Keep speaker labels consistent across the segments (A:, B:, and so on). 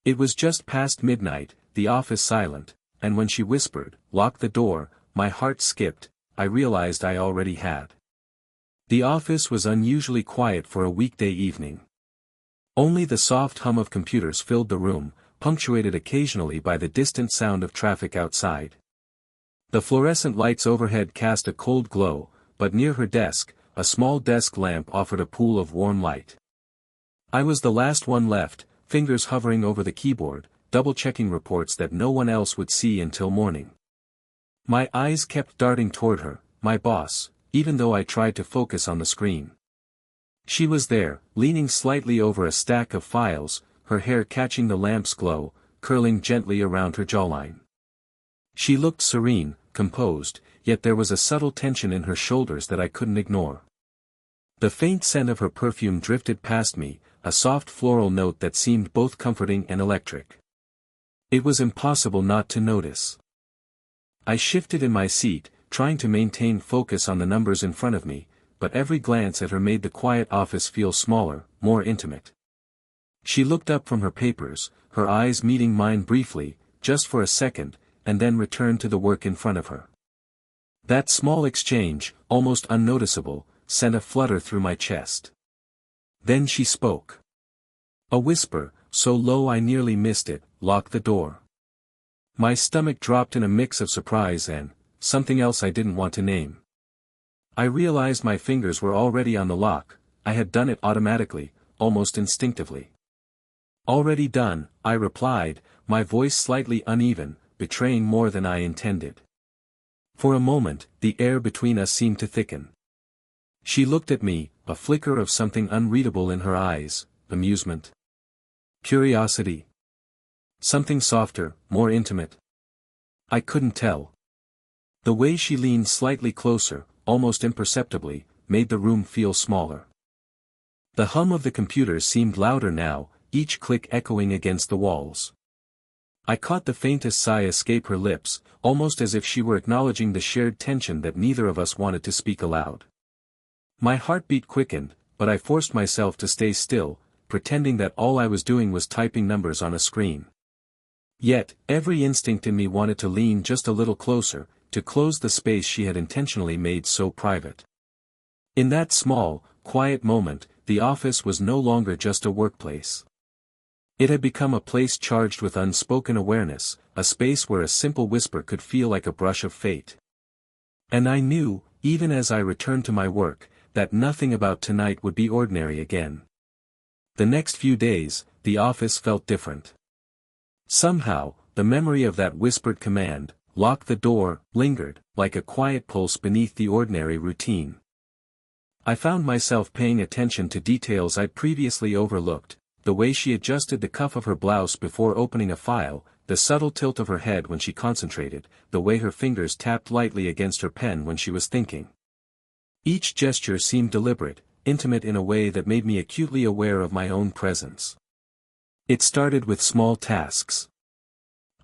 A: It was just past midnight, the office silent, and when she whispered, "Lock the door," my heart skipped. I realized I already had. The office was unusually quiet for a weekday evening. Only the soft hum of computers filled the room, punctuated occasionally by the distant sound of traffic outside. The fluorescent lights overhead cast a cold glow, but near her desk, a small desk lamp offered a pool of warm light. I was the last one left, fingers hovering over the keyboard, double-checking reports that no one else would see until morning. My eyes kept darting toward her, my boss, even though I tried to focus on the screen. She was there, leaning slightly over a stack of files, her hair catching the lamp's glow, curling gently around her jawline. She looked serene, composed, yet there was a subtle tension in her shoulders that I couldn't ignore. The faint scent of her perfume drifted past me, a soft floral note that seemed both comforting and electric. It was impossible not to notice. I shifted in my seat, trying to maintain focus on the numbers in front of me, but every glance at her made the quiet office feel smaller, more intimate. She looked up from her papers, her eyes meeting mine briefly, just for a second, and then returned to the work in front of her. That small exchange, almost unnoticeable, sent a flutter through my chest. Then she spoke. A whisper, so low I nearly missed it, "Lock the door." My stomach dropped in a mix of surprise and something else I didn't want to name. I realized my fingers were already on the lock. I had done it automatically, almost instinctively. "Already done," I replied, my voice slightly uneven, betraying more than I intended. For a moment, the air between us seemed to thicken. She looked at me, a flicker of something unreadable in her eyes, amusement. Curiosity. Something softer, more intimate. I couldn't tell. The way she leaned slightly closer, almost imperceptibly, made the room feel smaller. The hum of the computers seemed louder now, each click echoing against the walls. I caught the faintest sigh escape her lips, almost as if she were acknowledging the shared tension that neither of us wanted to speak aloud. My heartbeat quickened, but I forced myself to stay still, pretending that all I was doing was typing numbers on a screen. Yet, every instinct in me wanted to lean just a little closer, to close the space she had intentionally made so private. In that small, quiet moment, the office was no longer just a workplace. It had become a place charged with unspoken awareness, a space where a simple whisper could feel like a brush of fate. And I knew, even as I returned to my work, that nothing about tonight would be ordinary again. The next few days, the office felt different. Somehow, the memory of that whispered command, "Lock the door," lingered, like a quiet pulse beneath the ordinary routine. I found myself paying attention to details I'd previously overlooked, the way she adjusted the cuff of her blouse before opening a file, the subtle tilt of her head when she concentrated, the way her fingers tapped lightly against her pen when she was thinking. Each gesture seemed deliberate, intimate in a way that made me acutely aware of my own presence. It started with small tasks.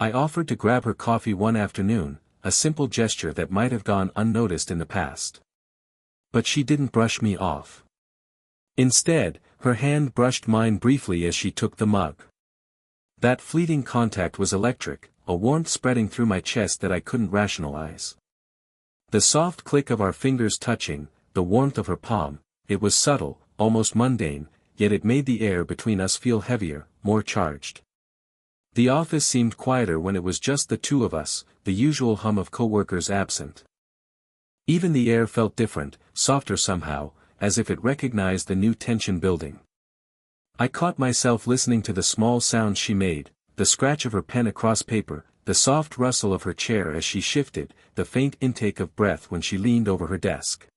A: I offered to grab her coffee one afternoon, a simple gesture that might have gone unnoticed in the past. But she didn't brush me off. Instead, her hand brushed mine briefly as she took the mug. That fleeting contact was electric, a warmth spreading through my chest that I couldn't rationalize. The soft click of our fingers touching, the warmth of her palm, it was subtle, almost mundane, yet it made the air between us feel heavier, more charged. The office seemed quieter when it was just the two of us, the usual hum of coworkers absent. Even the air felt different, softer somehow, as if it recognized the new tension building. I caught myself listening to the small sounds she made, the scratch of her pen across paper, the soft rustle of her chair as she shifted, the faint intake of breath when she leaned over her desk.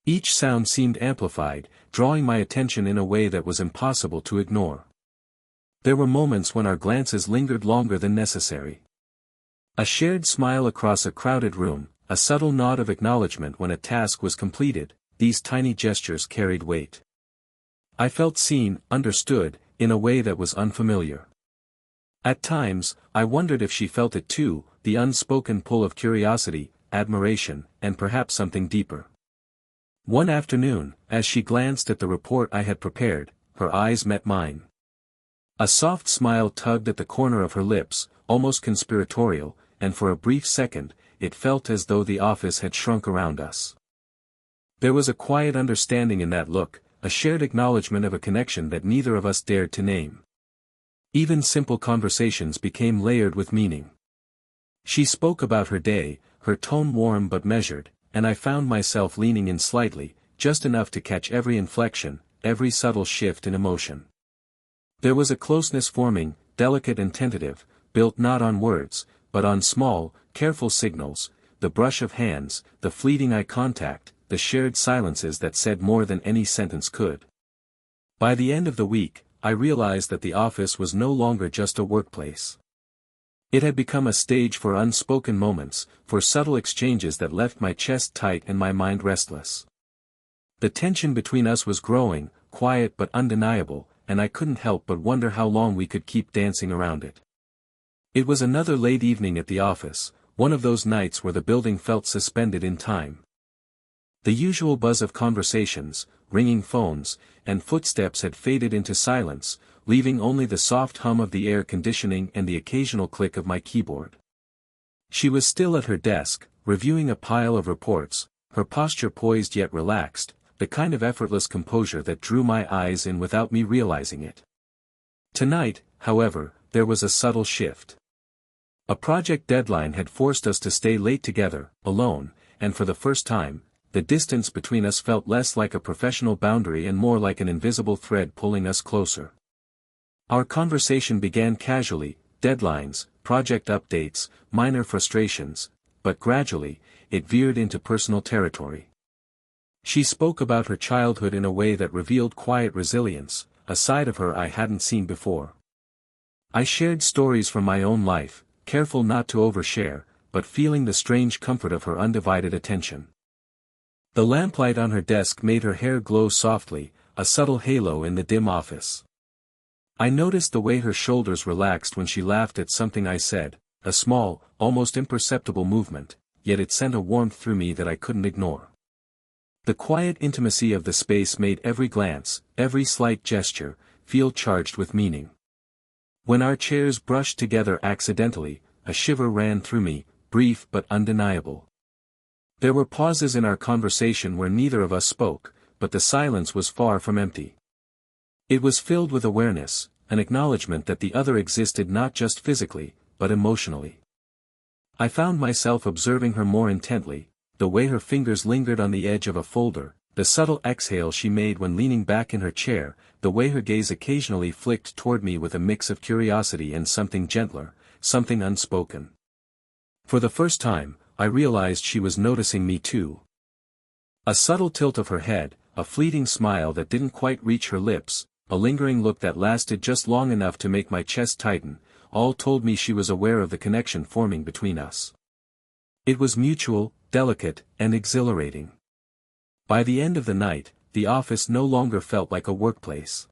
A: Each sound seemed amplified, drawing my attention in a way that was impossible to ignore. There were moments when our glances lingered longer than necessary. A shared smile across a crowded room, a subtle nod of acknowledgement when a task was completed, these tiny gestures carried weight. I felt seen, understood, in a way that was unfamiliar. At times, I wondered if she felt it too, the unspoken pull of curiosity, admiration, and perhaps something deeper. One afternoon, as she glanced at the report I had prepared, her eyes met mine. A soft smile tugged at the corner of her lips, almost conspiratorial, and for a brief second, it felt as though the office had shrunk around us. There was a quiet understanding in that look, a shared acknowledgement of a connection that neither of us dared to name. Even simple conversations became layered with meaning. She spoke about her day, her tone warm but measured, and I found myself leaning in slightly, just enough to catch every inflection, every subtle shift in emotion. There was a closeness forming, delicate and tentative, built not on words, but on small, careful signals, the brush of hands, the fleeting eye contact, the shared silences that said more than any sentence could. By the end of the week, I realized that the office was no longer just a workplace. It had become a stage for unspoken moments, for subtle exchanges that left my chest tight and my mind restless. The tension between us was growing, quiet but undeniable, and I couldn't help but wonder how long we could keep dancing around it. It was another late evening at the office, one of those nights where the building felt suspended in time. The usual buzz of conversations, ringing phones, and footsteps had faded into silence, leaving only the soft hum of the air conditioning and the occasional click of my keyboard. She was still at her desk, reviewing a pile of reports, her posture poised yet relaxed, the kind of effortless composure that drew my eyes in without me realizing it. Tonight, however, there was a subtle shift. A project deadline had forced us to stay late together, alone, and for the first time, the distance between us felt less like a professional boundary and more like an invisible thread pulling us closer. Our conversation began casually, deadlines, project updates, minor frustrations, but gradually, it veered into personal territory. She spoke about her childhood in a way that revealed quiet resilience, a side of her I hadn't seen before. I shared stories from my own life, careful not to overshare, but feeling the strange comfort of her undivided attention. The lamplight on her desk made her hair glow softly, a subtle halo in the dim office. I noticed the way her shoulders relaxed when she laughed at something I said, a small, almost imperceptible movement, yet it sent a warmth through me that I couldn't ignore. The quiet intimacy of the space made every glance, every slight gesture, feel charged with meaning. When our chairs brushed together accidentally, a shiver ran through me, brief but undeniable. There were pauses in our conversation where neither of us spoke, but the silence was far from empty. It was filled with awareness, an acknowledgement that the other existed not just physically, but emotionally. I found myself observing her more intently, the way her fingers lingered on the edge of a folder, the subtle exhale she made when leaning back in her chair, the way her gaze occasionally flicked toward me with a mix of curiosity and something gentler, something unspoken. For the first time, I realized she was noticing me too. A subtle tilt of her head, a fleeting smile that didn't quite reach her lips, a lingering look that lasted just long enough to make my chest tighten, all told me she was aware of the connection forming between us. It was mutual, delicate, and exhilarating. By the end of the night, the office no longer felt like a workplace.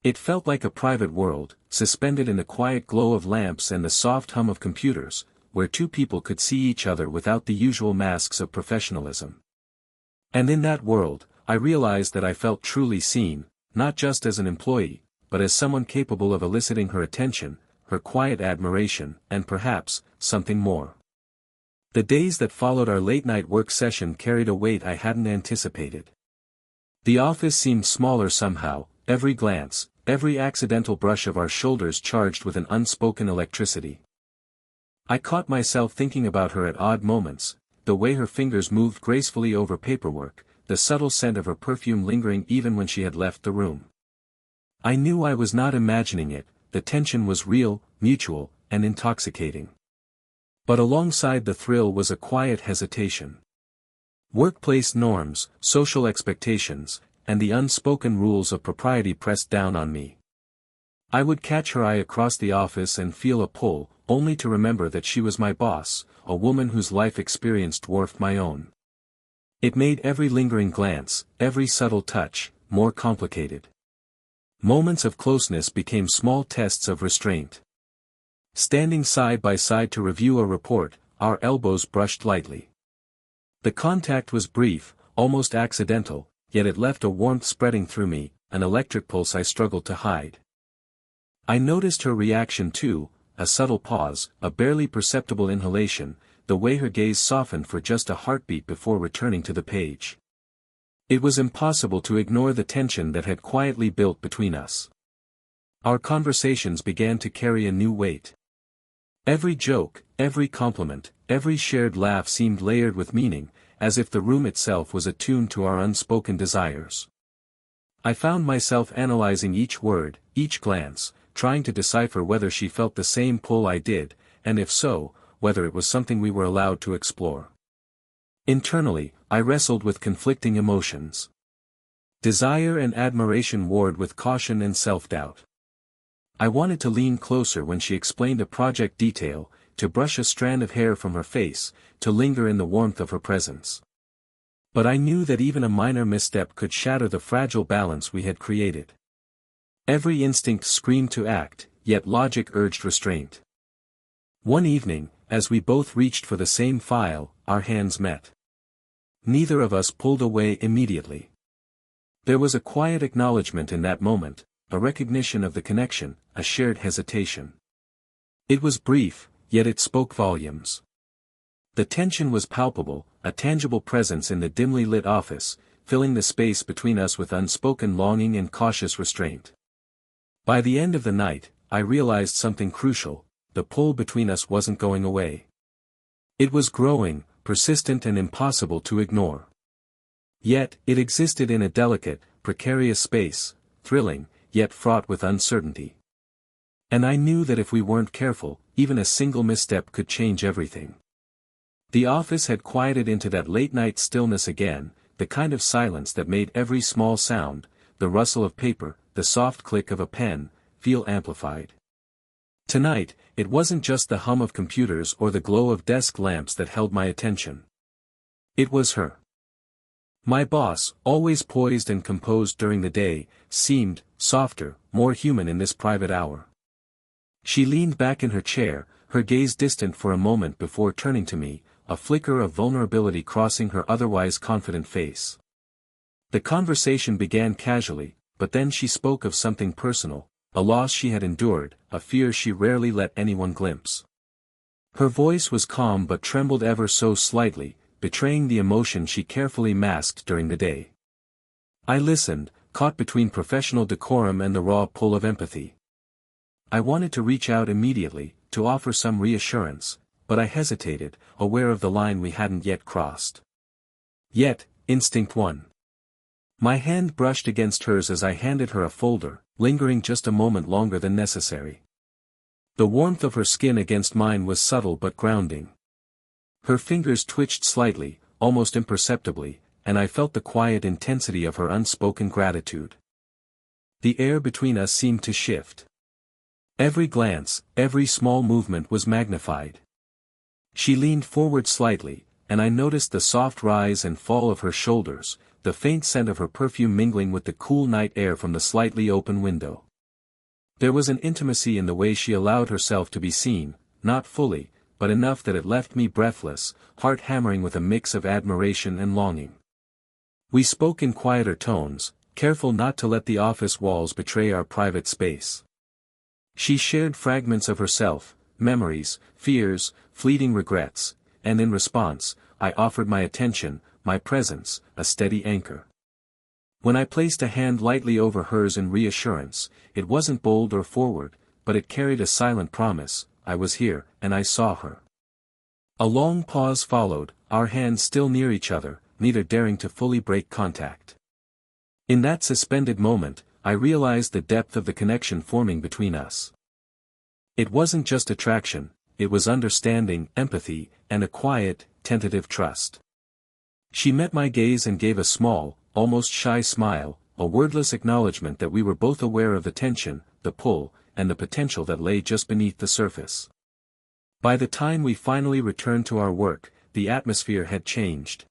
A: It felt like a private world, suspended in the quiet glow of lamps and the soft hum of computers, where two people could see each other without the usual masks of professionalism. And in that world, I realized that I felt truly seen, not just as an employee, but as someone capable of eliciting her attention, her quiet admiration, and perhaps, something more. The days that followed our late-night work session carried a weight I hadn't anticipated. The office seemed smaller somehow, every glance, every accidental brush of our shoulders charged with an unspoken electricity. I caught myself thinking about her at odd moments, the way her fingers moved gracefully over paperwork, the subtle scent of her perfume lingering even when she had left the room. I knew I was not imagining it, the tension was real, mutual, and intoxicating. But alongside the thrill was a quiet hesitation. Workplace norms, social expectations, and the unspoken rules of propriety pressed down on me. I would catch her eye across the office and feel a pull, only to remember that she was my boss, a woman whose life experience dwarfed my own. It made every lingering glance, every subtle touch, more complicated. Moments of closeness became small tests of restraint. Standing side by side to review a report, our elbows brushed lightly. The contact was brief, almost accidental, yet it left a warmth spreading through me, an electric pulse I struggled to hide. I noticed her reaction too, a subtle pause, a barely perceptible inhalation, the way her gaze softened for just a heartbeat before returning to the page. It was impossible to ignore the tension that had quietly built between us. Our conversations began to carry a new weight. Every joke, every compliment, every shared laugh seemed layered with meaning, as if the room itself was attuned to our unspoken desires. I found myself analyzing each word, each glance, trying to decipher whether she felt the same pull I did, and if so, whether it was something we were allowed to explore. Internally, I wrestled with conflicting emotions. Desire and admiration warred with caution and self-doubt. I wanted to lean closer when she explained a project detail, to brush a strand of hair from her face, to linger in the warmth of her presence. But I knew that even a minor misstep could shatter the fragile balance we had created. Every instinct screamed to act, yet logic urged restraint. One evening, as we both reached for the same file, our hands met. Neither of us pulled away immediately. There was a quiet acknowledgement in that moment, a recognition of the connection, a shared hesitation. It was brief, yet it spoke volumes. The tension was palpable, a tangible presence in the dimly lit office, filling the space between us with unspoken longing and cautious restraint. By the end of the night, I realized something crucial: the pull between us wasn't going away. It was growing, persistent and impossible to ignore. Yet, it existed in a delicate, precarious space, thrilling, yet fraught with uncertainty. And I knew that if we weren't careful, even a single misstep could change everything. The office had quieted into that late-night stillness again, the kind of silence that made every small sound, the rustle of paper, the soft click of a pen, feel amplified. Tonight, it wasn't just the hum of computers or the glow of desk lamps that held my attention. It was her. My boss, always poised and composed during the day, seemed softer, more human in this private hour. She leaned back in her chair, her gaze distant for a moment before turning to me, a flicker of vulnerability crossing her otherwise confident face. The conversation began casually, but then she spoke of something personal, a loss she had endured, a fear she rarely let anyone glimpse. Her voice was calm but trembled ever so slightly, betraying the emotion she carefully masked during the day. I listened, caught between professional decorum and the raw pull of empathy. I wanted to reach out immediately, to offer some reassurance, but I hesitated, aware of the line we hadn't yet crossed. Yet, instinct won. My hand brushed against hers as I handed her a folder, lingering just a moment longer than necessary. The warmth of her skin against mine was subtle but grounding. Her fingers twitched slightly, almost imperceptibly, and I felt the quiet intensity of her unspoken gratitude. The air between us seemed to shift. Every glance, every small movement was magnified. She leaned forward slightly, and I noticed the soft rise and fall of her shoulders, the faint scent of her perfume mingling with the cool night air from the slightly open window. There was an intimacy in the way she allowed herself to be seen, not fully, but enough that it left me breathless, heart hammering with a mix of admiration and longing. We spoke in quieter tones, careful not to let the office walls betray our private space. She shared fragments of herself, memories, fears, fleeting regrets, and in response, I offered my attention, my presence, a steady anchor. When I placed a hand lightly over hers in reassurance, it wasn't bold or forward, but it carried a silent promise: I was here, and I saw her. A long pause followed, our hands still near each other, neither daring to fully break contact. In that suspended moment, I realized the depth of the connection forming between us. It wasn't just attraction, it was understanding, empathy, and a quiet, tentative trust. She met my gaze and gave a small, almost shy smile, a wordless acknowledgement that we were both aware of the tension, the pull, and the potential that lay just beneath the surface. By the time we finally returned to our work, the atmosphere had changed.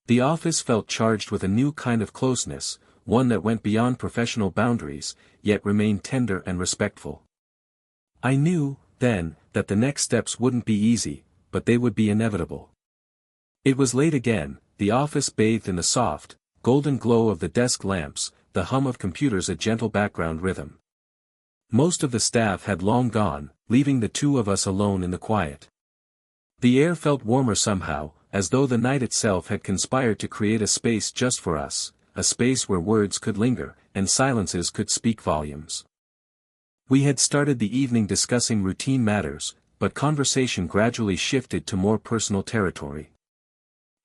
A: The office felt charged with a new kind of closeness, one that went beyond professional boundaries, yet remained tender and respectful. I knew, then, that the next steps wouldn't be easy, but they would be inevitable. It was late again, the office bathed in the soft, golden glow of the desk lamps, the hum of computers a gentle background rhythm. Most of the staff had long gone, leaving the two of us alone in the quiet. The air felt warmer somehow, as though the night itself had conspired to create a space just for us, a space where words could linger, and silences could speak volumes. We had started the evening discussing routine matters, but conversation gradually shifted to more personal territory.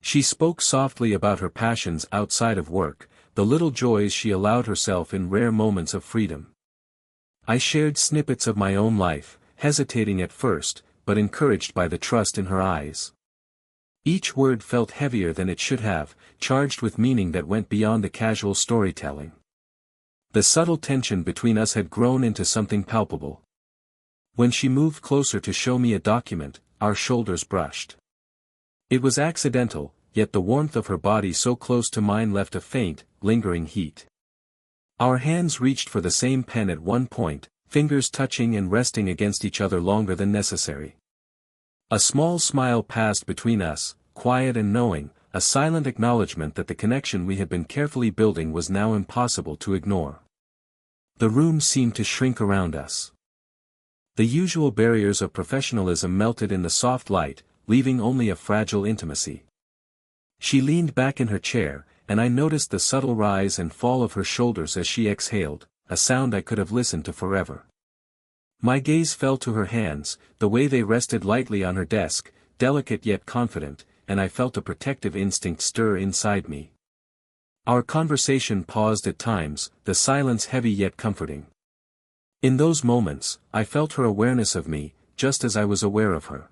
A: She spoke softly about her passions outside of work, the little joys she allowed herself in rare moments of freedom. I shared snippets of my own life, hesitating at first, but encouraged by the trust in her eyes. Each word felt heavier than it should have, charged with meaning that went beyond the casual storytelling. The subtle tension between us had grown into something palpable. When she moved closer to show me a document, our shoulders brushed. It was accidental, yet the warmth of her body so close to mine left a faint, lingering heat. Our hands reached for the same pen at one point, fingers touching and resting against each other longer than necessary. A small smile passed between us, quiet and knowing, a silent acknowledgement that the connection we had been carefully building was now impossible to ignore. The room seemed to shrink around us. The usual barriers of professionalism melted in the soft light, leaving only a fragile intimacy. She leaned back in her chair, and I noticed the subtle rise and fall of her shoulders as she exhaled, a sound I could have listened to forever. My gaze fell to her hands, the way they rested lightly on her desk, delicate yet confident, and I felt a protective instinct stir inside me. Our conversation paused at times, the silence heavy yet comforting. In those moments, I felt her awareness of me, just as I was aware of her.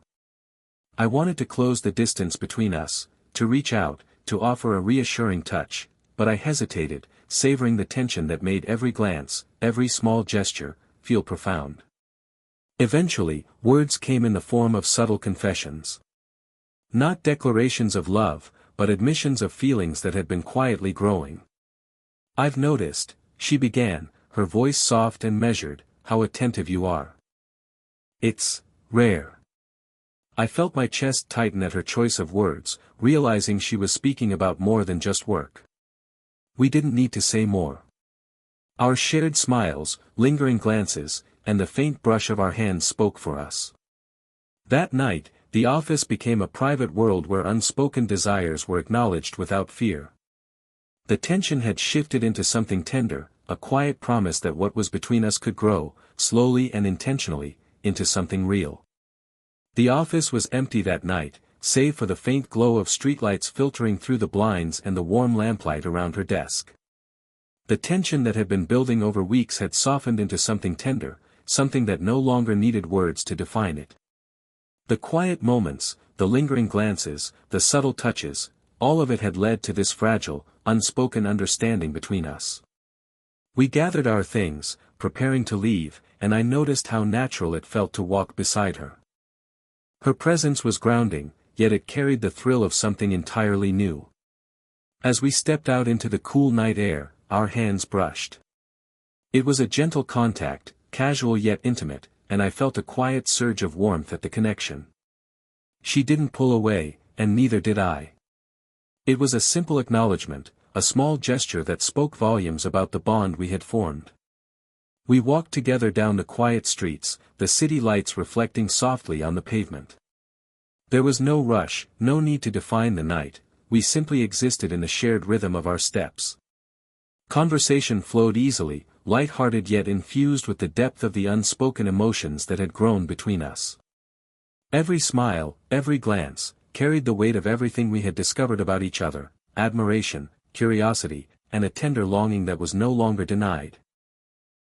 A: I wanted to close the distance between us, to reach out, to offer a reassuring touch, but I hesitated, savoring the tension that made every glance, every small gesture, feel profound. Eventually, words came in the form of subtle confessions. Not declarations of love, but admissions of feelings that had been quietly growing. "I've noticed," she began, her voice soft and measured, "how attentive you are. It's rare." I felt my chest tighten at her choice of words, realizing she was speaking about more than just work. We didn't need to say more. Our shared smiles, lingering glances, and the faint brush of our hands spoke for us. That night, the office became a private world where unspoken desires were acknowledged without fear. The tension had shifted into something tender, a quiet promise that what was between us could grow, slowly and intentionally, into something real. The office was empty that night, save for the faint glow of streetlights filtering through the blinds and the warm lamplight around her desk. The tension that had been building over weeks had softened into something tender, something that no longer needed words to define it. The quiet moments, the lingering glances, the subtle touches, all of it had led to this fragile, unspoken understanding between us. We gathered our things, preparing to leave, and I noticed how natural it felt to walk beside her. Her presence was grounding, yet it carried the thrill of something entirely new. As we stepped out into the cool night air, our hands brushed. It was a gentle contact, casual yet intimate, and I felt a quiet surge of warmth at the connection. She didn't pull away, and neither did I. It was a simple acknowledgement, a small gesture that spoke volumes about the bond we had formed. We walked together down the quiet streets, the city lights reflecting softly on the pavement. There was no rush, no need to define the night, we simply existed in the shared rhythm of our steps. Conversation flowed easily, light-hearted yet infused with the depth of the unspoken emotions that had grown between us. Every smile, every glance, carried the weight of everything we had discovered about each other, admiration, curiosity, and a tender longing that was no longer denied.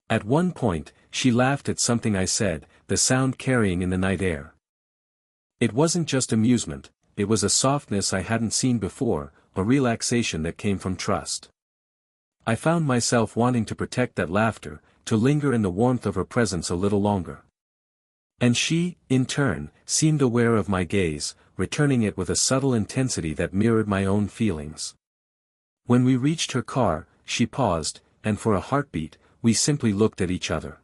A: At one point, she laughed at something I said, the sound carrying in the night air. It wasn't just amusement, it was a softness I hadn't seen before, a relaxation that came from trust. I found myself wanting to protect that laughter, to linger in the warmth of her presence a little longer. And she, in turn, seemed aware of my gaze, returning it with a subtle intensity that mirrored my own feelings. When we reached her car, she paused, and for a heartbeat, we simply looked at each other.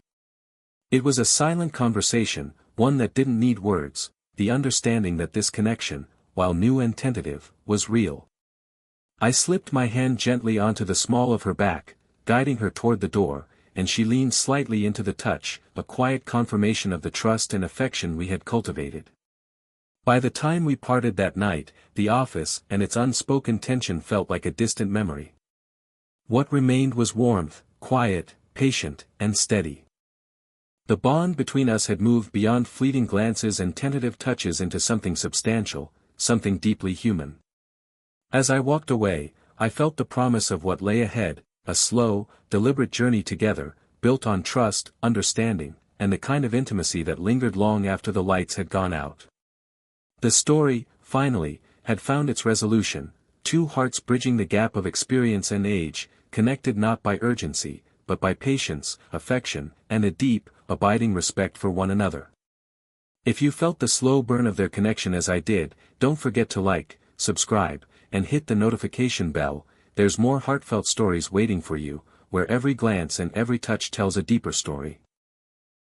A: It was a silent conversation, one that didn't need words, the understanding that this connection, while new and tentative, was real. I slipped my hand gently onto the small of her back, guiding her toward the door, and she leaned slightly into the touch, a quiet confirmation of the trust and affection we had cultivated. By the time we parted that night, the office and its unspoken tension felt like a distant memory. What remained was warmth, quiet, patient, and steady. The bond between us had moved beyond fleeting glances and tentative touches into something substantial, something deeply human. As I walked away, I felt the promise of what lay ahead, a slow, deliberate journey together, built on trust, understanding, and the kind of intimacy that lingered long after the lights had gone out. The story, finally, had found its resolution, two hearts bridging the gap of experience and age, connected not by urgency, but by patience, affection, and a deep, abiding respect for one another. If you felt the slow burn of their connection as I did, don't forget to like, subscribe, and hit the notification bell. There's more heartfelt stories waiting for you, where every glance and every touch tells a deeper story.